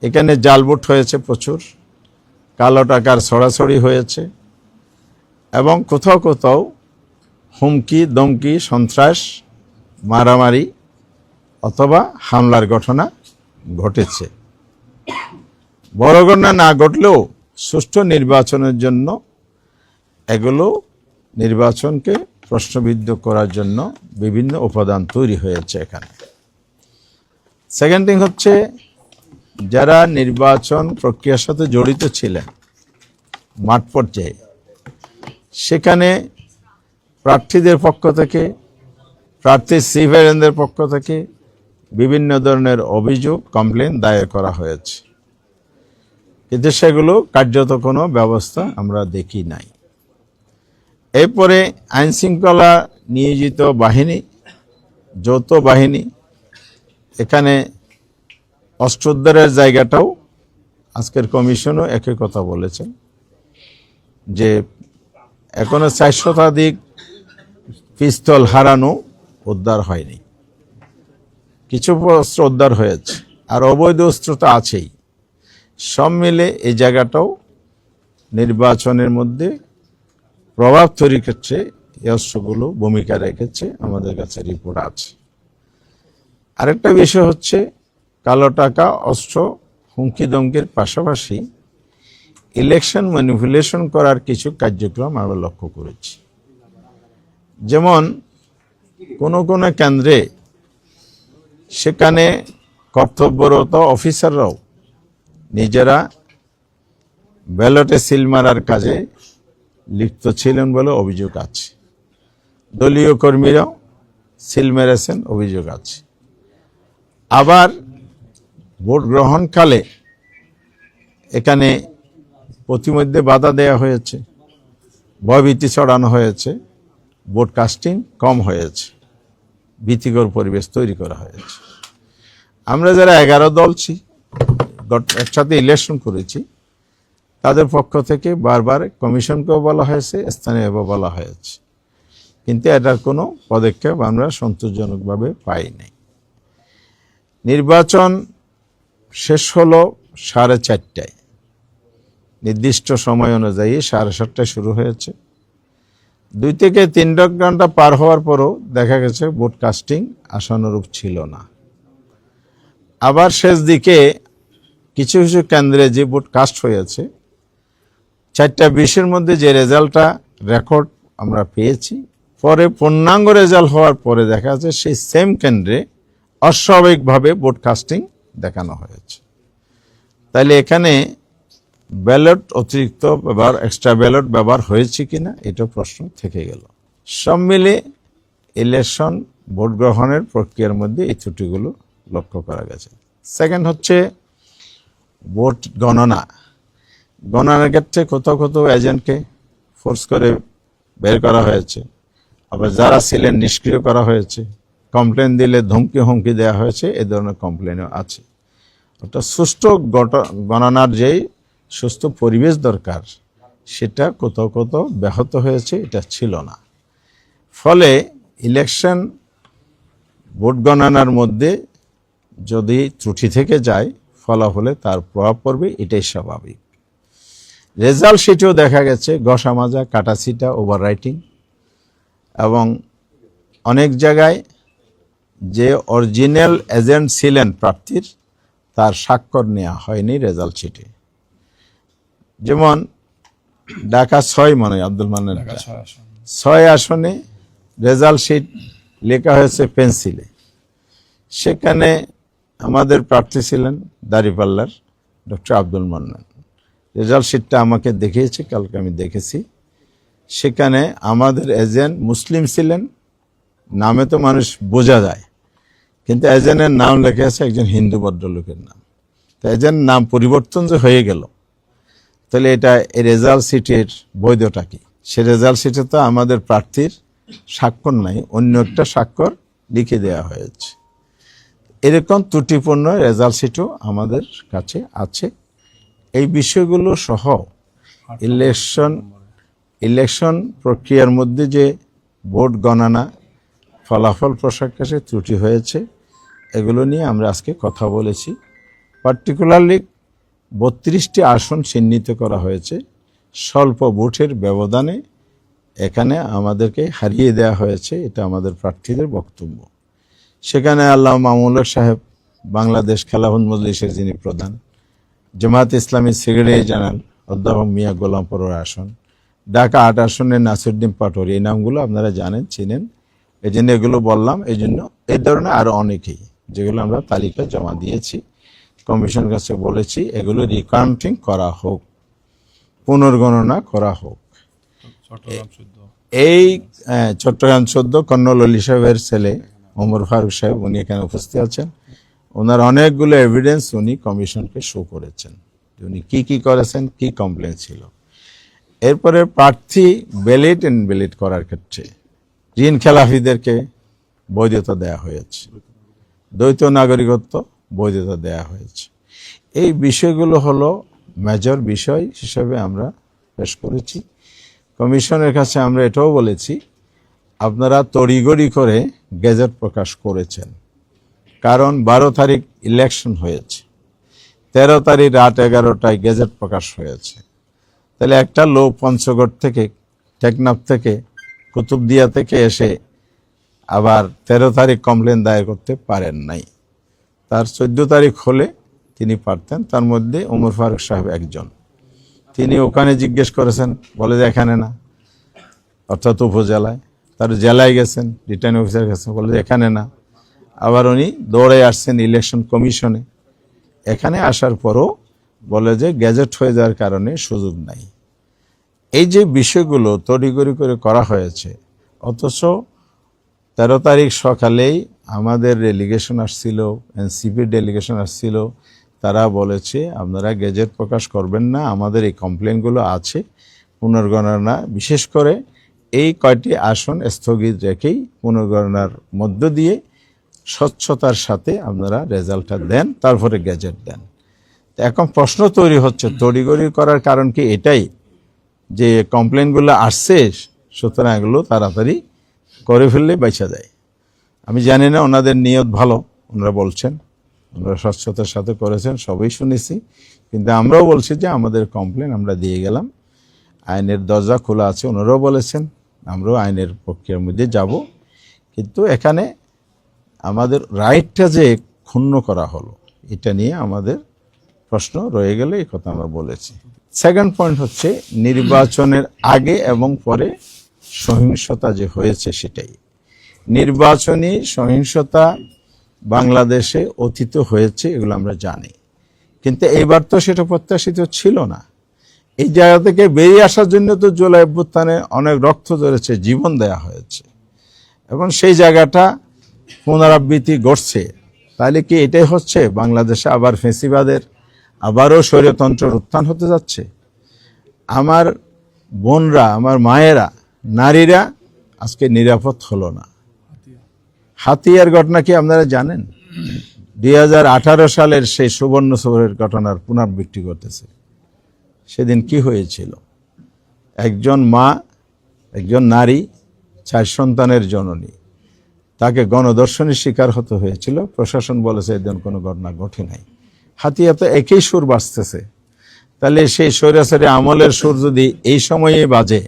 এখানে জাল ভোট হয়েছে প্রচুর, কালো টাকার ছড়াছড়ি হয়েছে এবং কোথাও কোথাও হুমকি দমকি সন্ত্রাস মারামারি অথবা হামলার ঘটনা ঘটেছে। বড় ঘটনা না ঘটলেও সুষ্ঠু নির্বাচনের জন্য এগুলো নির্বাচনকে প্রশ্নবিদ্ধ করার জন্য বিভিন্ন উপাদান তৈরি হয়েছে এখানে। সেকেন্ড থিং হচ্ছে, যারা নির্বাচন প্রক্রিয়ার সাথে জড়িত ছিলেন মাঠ পর্যায়ে, সেখানে প্রার্থীদের পক্ষ থেকে, প্রার্থী সিভিলিয়ানদের পক্ষ থেকে বিভিন্ন ধরনের অভিযোগ কমপ্লেন দায়ের করা হয়েছে, কিন্তু সেগুলো কার্যত কোনো ব্যবস্থা আমরা দেখি নাই। এরপরে আইনশৃঙ্খলা নিয়োজিত বাহিনী, যৌথ বাহিনী, এখানে অস্ত্র উদ্ধারের জায়গাটাও আজকের কমিশনও একই কথা বলেছেন যে এখনো 4 শতাধিক পিস্তল হারানো উদ্ধার হয়নি, কিছু অস্ত্র উদ্ধার হয়েছে, আর অবৈধ অস্ত্র তো আছেই। সব মিলে এই জায়গাটাও নির্বাচনের মধ্যে প্রভাব তৈরি করছে, এই অস্ত্রগুলো ভূমিকা রেখেছে, আমাদের কাছে রিপোর্ট আছে। আরেকটা বিষয় হচ্ছে, কালো টাকা অস্ত্র হুমকি দমকির পাশাপাশি ইলেকশন ম্যানিপুলেশন করার কিছু কার্যক্রম আমরা লক্ষ্য করেছি। যেমন কোনো কোনো কেন্দ্রে সেখানে কর্তব্যরত অফিসাররাও নিজেরা ব্যালটে সিল মারার কাজে লিপ্ত ছিলেন বলে অভিযোগ আছে। দলীয় কর্মীরাও সিল মেরেছেন, অভিযোগ আছে। আবার ভোট গ্রহণকালে এখানে প্রতিমধ্যে বাধা দেয়া হয়েছে, ভয়ভীতি ছড়ানো হয়েছে, ভোট কাস্টিং কম হয়েছে, ভীতিকর পরিবেশ তৈরি করা হয়েছে। আমরা যারা 11 দল একসাথে ইলেকশন করেছি, তাদের পক্ষ থেকে বারবার কমিশনকেও বলা হয়েছে, স্থানীয়ভাবে বলা হয়েছে, কিন্তু এটার কোনো পদক্ষেপ আমরা সন্তোষজনকভাবে পাই নাই। নির্বাচন শেষ হলো 4:30টায়, নির্দিষ্ট সময় অনুযায়ী 7:30টায় শুরু হয়েছে। 2 থেকে 3 ঘন্টা পার হওয়ার পরও দেখা গেছে ভোট কাস্টিং আশানুরূপ ছিল না। আবার শেষ দিকে কিছু কিছু কেন্দ্রে যে ভোট কাস্ট হয়েছে, 4:20-এর মধ্যে যে রেজাল্টটা রেকর্ড আমরা পেয়েছি, পরে পূর্ণাঙ্গ রেজাল্ট হওয়ার পরে দেখা যাচ্ছে সেই সেম কেন্দ্রে অস্বাভাবিকভাবে ভোট কাস্টিং দেখানো হয়েছে। তাইলে এখানে ব্যালট অতিরিক্ত ব্যবহার, এক্সট্রা ব্যালট ব্যবহার হয়েছে কিনা, এটা প্রশ্ন থেকে গেল। সব মিলে ইলেকশন ভোট গ্রহণের প্রক্রিয়ার মধ্যে এই ত্রুটিগুলো লক্ষ্য করা গেছে। সেকেন্ড হচ্ছে ভোট গণনার ক্ষেত্রে কোথাও কোথাও এজেন্টকে ফোর্স করে বের করা হয়েছে, আবার যারা ছিলেন নিষ্ক্রিয় করা হয়েছে, কমপ্লেন দিলে ধমকি হুমকি দেওয়া হয়েছে, এ ধরনের কমপ্লেনও আছে। অর্থাৎ সুষ্ঠু গণনার যেই সুস্থ পরিবেশ দরকার, সেটা কোথাও কোথাও ব্যাহত হয়েছে, এটা ছিল না। ফলে ইলেকশন ভোট গণনার মধ্যে যদি ত্রুটি থেকে যায়, ফলাফলে তার প্রভাব পড়বে, এটাই স্বাভাবিক। রেজাল্ট শিটেও দেখা গেছে ঘষা মাজা, কাটাছিটা, ওভার রাইটিং, এবং অনেক জায়গায় যে অরিজিনাল এজেন্ট ছিলেন প্রার্থীর, তার স্বাক্ষর নেওয়া হয়নি রেজাল্ট শিটে। যেমন ঢাকা 6 মনে হয় আব্দুল মান্নান 6 আসনে রেজাল্ট শিট লেখা হয়েছে পেন্সিলে, সেখানে আমাদের প্রার্থী ছিলেন দাঁড়িপাল্লার ডক্টর আব্দুল মান্নান। রেজাল্ট শিটটা আমাকে দেখিয়েছে, কালকে আমি দেখেছি। সেখানে আমাদের এজেন্ট মুসলিম ছিলেন, নামে তো মানুষ বোঝা যায়, কিন্তু এজেন্টের নাম লেখা আছে একজন হিন্দু ভদ্রলোকের নাম। তো এজেন্ট নাম পরিবর্তন যে হয়ে গেল, তাহলে এটা এই রেজাল্ট শিটের বৈধতা কি? সে রেজাল্ট শিটে তো আমাদের প্রার্থীর স্বাক্ষর নাই, অন্য একটা স্বাক্ষর লিখে দেওয়া হয়েছে। এরকম ত্রুটিপূর্ণ রেজাল্ট শিটও আমাদের কাছে আছে। এই বিষয়গুলো সহ ইলেকশন প্রক্রিয়ার মধ্যে যে ভোট গণনা, ফলাফল প্রকাশে ত্রুটি হয়েছে, এগুলো নিয়ে আমরা আজকে কথা বলেছি। পার্টিকুলারলি 32টি আসন চিহ্নিত করা হয়েছে স্বল্প ভোটের ব্যবধানে। এখানে আমাদেরকে হারিয়ে দেওয়া হয়েছে, এটা আমাদের প্রার্থীদের বক্তব্য। সেখানে আল্লামা মামুনুল হক সাহেব, বাংলাদেশ খেলাফত মজলিসের যিনি প্রধান, জামায়াত ইসলামী সেক্রেটারি জেনারেল অধ্যাপক মিয়া গোলাম পরোয়ার আসন, ঢাকা 8 আসনের নাসিরউদ্দিন পাটোয়ারি, এই নামগুলো আপনারা জানেন, চিনেন, এই জন্য এগুলো বললাম। এই জন্য এই ধরনের আরও অনেকেই, যেগুলো আমরা তালিকা জমা দিয়েছি, কমিশনের কাছে বলেছি এগুলো রিকাউন্টিং করা হোক, পুনর্গণনা করা হোক। এই চট্টগ্রাম 14 কর্নেল অলি সাহেবের ছেলে ওমর ফারুক সাহেব, উনি এখানে উপস্থিত আছেন। ওনার অনেকগুলো এভিডেন্স উনি কমিশনকে শো করেছেন, উনি কি করেছেন, কি কমপ্লেন ছিল। এরপরে প্রার্থী ব্যালট ইনভ্যালিড করার ক্ষেত্রে ঋণ খেলাফিদেরকে বৈধতা দেয়া হয়েছে, দ্বৈত নাগরিকত্ব বৈধতা দেয়া হয়েছে। এই বিষয়গুলো হলো মেজর বিষয় হিসেবে আমরা পেশ করেছি কমিশনের কাছে। আমরা এটাও বলেছি, আপনারা তড়িঘড়ি করে গেজেট প্রকাশ করেছেন, কারণ 12 তারিখ ইলেকশন হয়েছে, 13 তারিখ রাত 11টায় গেজেট প্রকাশ হয়েছে। তাহলে একটা লোক পঞ্চগড় থেকে, টেকনাফ থেকে, কুতুবদিয়া থেকে এসে আবার 13 তারিখ কমপ্লেন দায়ের করতে পারেন নাই। তার 14 তারিখ হলে তিনি পারতেন। তার মধ্যে ওমর ফারুক সাহেব একজন, তিনি ওখানে জিজ্ঞেস করেছেন, বলে যে এখানে না, অর্থাৎ উপজেলায়। তার জেলায় গেছেন, রিটার্নিং অফিসার গেছেন, বলে যে এখানে না। আবার উনি দৌড়ে আসছেন ইলেকশন কমিশনে, এখানে আসার পরও বলে যে গ্যাজেট হয়ে যাওয়ার কারণে সুযোগ নাই। এই যে বিষয়গুলো তড়িঘড়ি করে করা হয়েছে, অথচ 13 তারিখ সকালেই আমাদের ডেলিগেশন আসছিল, এনসিপির ডেলিগেশন আসছিল, তারা বলেছে আপনারা গেজেট প্রকাশ করবেন না, আমাদের এই কমপ্লেনগুলো আছে, পুনর্গণনা, বিশেষ করে এই কয়টি আসন স্থগিত রেখেই পুনর্গণনার মধ্য দিয়ে স্বচ্ছতার সাথে আপনারা রেজাল্টটা দেন, তারপরে গেজেট দেন। এখন প্রশ্ন তৈরি হচ্ছে, তড়িঘড়ি করার কারণ কি এটাই যে কমপ্লেনগুলো আসছে, সুতরাং এগুলো তাড়াতাড়ি করে ফেললে বেঁচে যায়। আমি জানি না, ওনাদের নিয়ত ভালো, ওনারা বলছেন, ওনারা স্বচ্ছতার সাথে করেছেন, সবই শুনেছি, কিন্তু আমরাও বলছি যে আমাদের কমপ্লেন আমরা দিয়ে গেলাম, আইনের দরজা খোলা আছে, ওনারাও বলেছেন, আমরাও আইনের প্রক্রিয়ার মধ্যে যাব। কিন্তু এখানে আমাদের রাইটটা যে ক্ষুণ্ণ করা হলো, এটা নিয়ে আমাদের প্রশ্ন রয়ে গেলে, এই কথা আমরা বলেছি। সেকেন্ড পয়েন্ট হচ্ছে নির্বাচনের আগে এবং পরে সহিংসতা যে হয়েছে সেটাই। নির্বাচনী সহিংসতা বাংলাদেশে অতীত হয়েছে, এগুলো আমরা জানি, কিন্তু এইবার তো সেটা প্রত্যাশিত ছিল না। এই জায়গা থেকে বেরিয়ে আসার জন্য তো জুলাই অভ্যুত্থানে অনেক রক্ত ঝরেছে, জীবন দেয়া হয়েছে, এবং সেই জায়গাটা পুনরাবৃত্তি ঘটছে। তাহলে কি এটাই হচ্ছে বাংলাদেশে আবার ফেসিবাদের, আবারও স্বৈরতন্ত্রের উত্থান হতে যাচ্ছে? আমার বোনরা, আমার মায়েরা, নারীরা আজকে নিরাপদ হলো না। হাতিয়ার ঘটনা কি আপনারা জানেন? 2018 সালের সেই সুবর্ণ সৌরের ঘটনার পুনরাবৃত্তি করতেছে। সেদিন কি হয়েছিল? একজন মা, একজন নারী, 4 সন্তানের জননী, তাকে গণধর্ষণের শিকার হতে হয়েছিল। প্রশাসন বলেছে এদিন কোনো ঘটনা ঘটে নাই। হাতিয়াতে একই সুর বাজতেছে। তাহলে সেই স্বৈরাচারী আমলের সুর যদি এই সময়ে বাজে,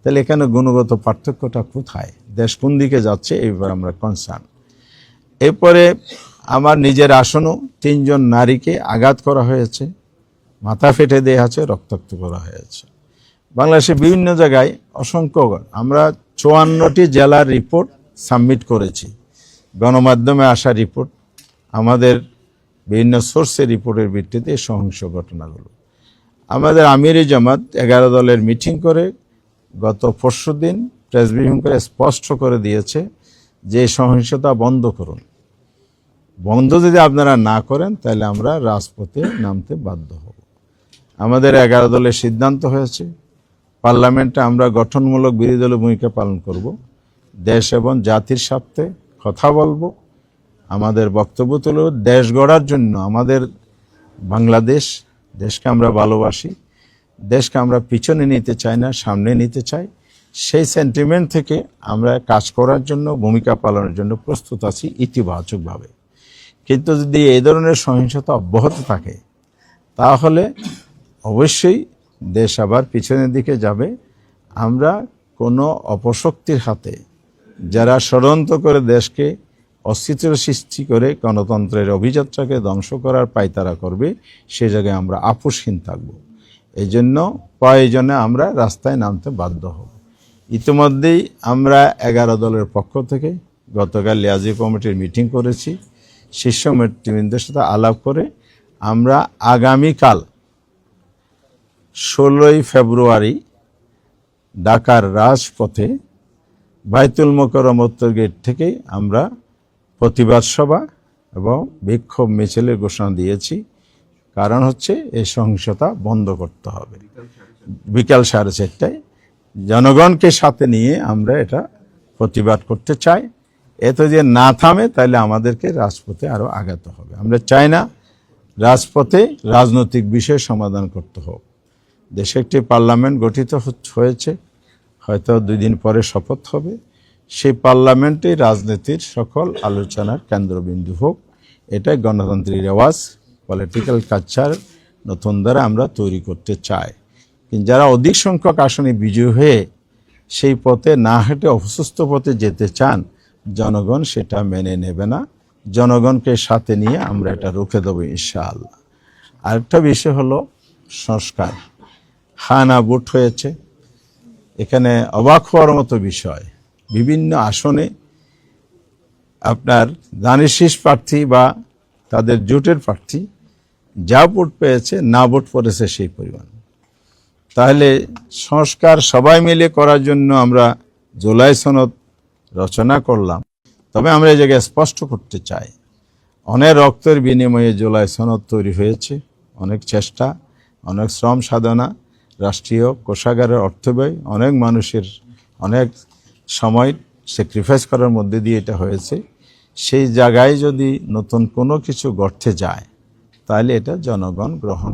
তাহলে এখানে গুণগত পার্থক্যটা কোথায়? দেশ কোন দিকে যাচ্ছে, এই ব্যাপারে আমরা কনসার্ন। এরপরে আমার নিজের আসনও 3 জন নারীকে আঘাত করা হয়েছে, মাথা ফেটে দেওয়া আছে, রক্তাক্ত করা হয়েছে। বাংলাদেশের বিভিন্ন জায়গায় অসংখ্য, আমরা 54টি জেলার রিপোর্ট সাবমিট করেছি, গণমাধ্যমে আসা রিপোর্ট, আমাদের বিভিন্ন সোর্সের রিপোর্টের ভিত্তিতে সহিংস ঘটনাগুলো। আমাদের আমির জামাত 11 দলের মিটিং করে গত পরশুদিন প্রেস ব্রিফিং করে স্পষ্ট করে দিয়েছে যে সহিংসতা বন্ধ করুন। বন্ধ যদি আপনারা না করেন, তাহলে আমরা রাজপথে নামতে বাধ্য হব। আমাদের 11 দলের সিদ্ধান্ত হয়েছে, পার্লামেন্টে আমরা গঠনমূলক বিরোধী দলের ভূমিকা পালন করব, দেশ এবং জাতির স্বার্থে কথা বলবো, আমাদের বক্তব্য তুলব। দেশ গড়ার জন্য আমাদের বাংলাদেশ, দেশকে আমরা ভালোবাসি, দেশকে আমরা পিছনে নিতে চাই না, সামনে নিতে চাই। সেই সেন্টিমেন্ট থেকে আমরা কাজ করার জন্য, ভূমিকা পালনের জন্য প্রস্তুত আছি ইতিবাচকভাবে। কিন্তু যদি এই ধরনের সহিংসতা অব্যাহত থাকে তাহলে অবশ্যই দেশ আবার পিছনের দিকে যাবে। আমরা কোনো অপশক্তির হাতে যারা ষড়যন্ত্র করে দেশকে অস্থিতির সৃষ্টি করে গণতন্ত্রের অভিযাত্রাকে ধ্বংস করার পায়তারা করবে, সে জায়গায় আমরা আপোষহীন থাকব। এই জন্য প্রয়োজনে আমরা রাস্তায় নামতে বাধ্য হব। ইতিমধ্যেই আমরা 11 দলের পক্ষ থেকে গতকাল লিয়াজি কমিটির মিটিং করেছি। শীর্ষ নেতৃবৃন্দের সাথে আলাপ করে আমরা আগামীকাল 16ই ফেব্রুয়ারি ঢাকার রাজপথে বাইতুল মোকাররম উত্তর গেট থেকে আমরা প্রতিবাদ সভা এবং বিক্ষোভ মিছিলের ঘোষণা দিয়েছি। কারণ হচ্ছে এই সহিংসতা বন্ধ করতে হবে। বিকাল 4:30টায় জনগণকে সাথে নিয়ে আমরা এটা প্রতিবাদ করতে চাই। এত যে না থামে তাহলে আমাদেরকে রাজপথে আরও আগাতে হবে। আমরা চাই না রাজপথে রাজনৈতিক বিষয় সমাধান করতে হোক। দেশে একটি পার্লামেন্ট গঠিত হয়েছে, হয়তো 2 দিন পরে শপথ হবে। সেই পার্লামেন্টে রাজনীতির সকল আলোচনার কেন্দ্রবিন্দু হোক, এটাই গণতান্ত্রিক রেওয়াজ, পলিটিক্যাল কালচার নতুন দ্বারা আমরা তৈরি করতে চাই। কিন্তু যারা অধিক সংখ্যক আসনে বিজয়ী হয়ে সেই পথে না হেঁটে অসুস্থ পথে যেতে চান, জনগণ সেটা মেনে নেবে না। জনগণকে সাথে নিয়ে আমরা এটা রুখে দেবো ইনশাআল্লাহ। আরেকটা বিষয় হলো সংস্কার। হানা ভোট হয়েছে, এখানে অবাক হওয়ার মতো বিষয়, বিভিন্ন আসনে আপনার ধানের প্রার্থী বা তাদের জোটের প্রার্থী যা ভোট পেয়েছে, না ভোট পড়েছে সেই পরিমাণ। তাহলে সংস্কার সবাই মিলে করার জন্য আমরা জুলাই সনদ রচনা করলাম, তবে আমরা এই জায়গায় স্পষ্ট করতে চাই, অনেক রক্তের বিনিময়ে জুলাই সনদ তৈরি হয়েছে, অনেক চেষ্টা, অনেক শ্রম সাধনা, রাষ্ট্রীয় কোষাগারের অর্থব্যয়, অনেক মানুষের অনেক সময় স্যাক্রিফাইস করার মধ্যে দিয়ে এটা হয়েছে। সেই জায়গায় যদি নতুন কোনো কিছু গড়তে যায় তাহলে এটা জনগণ গ্রহণ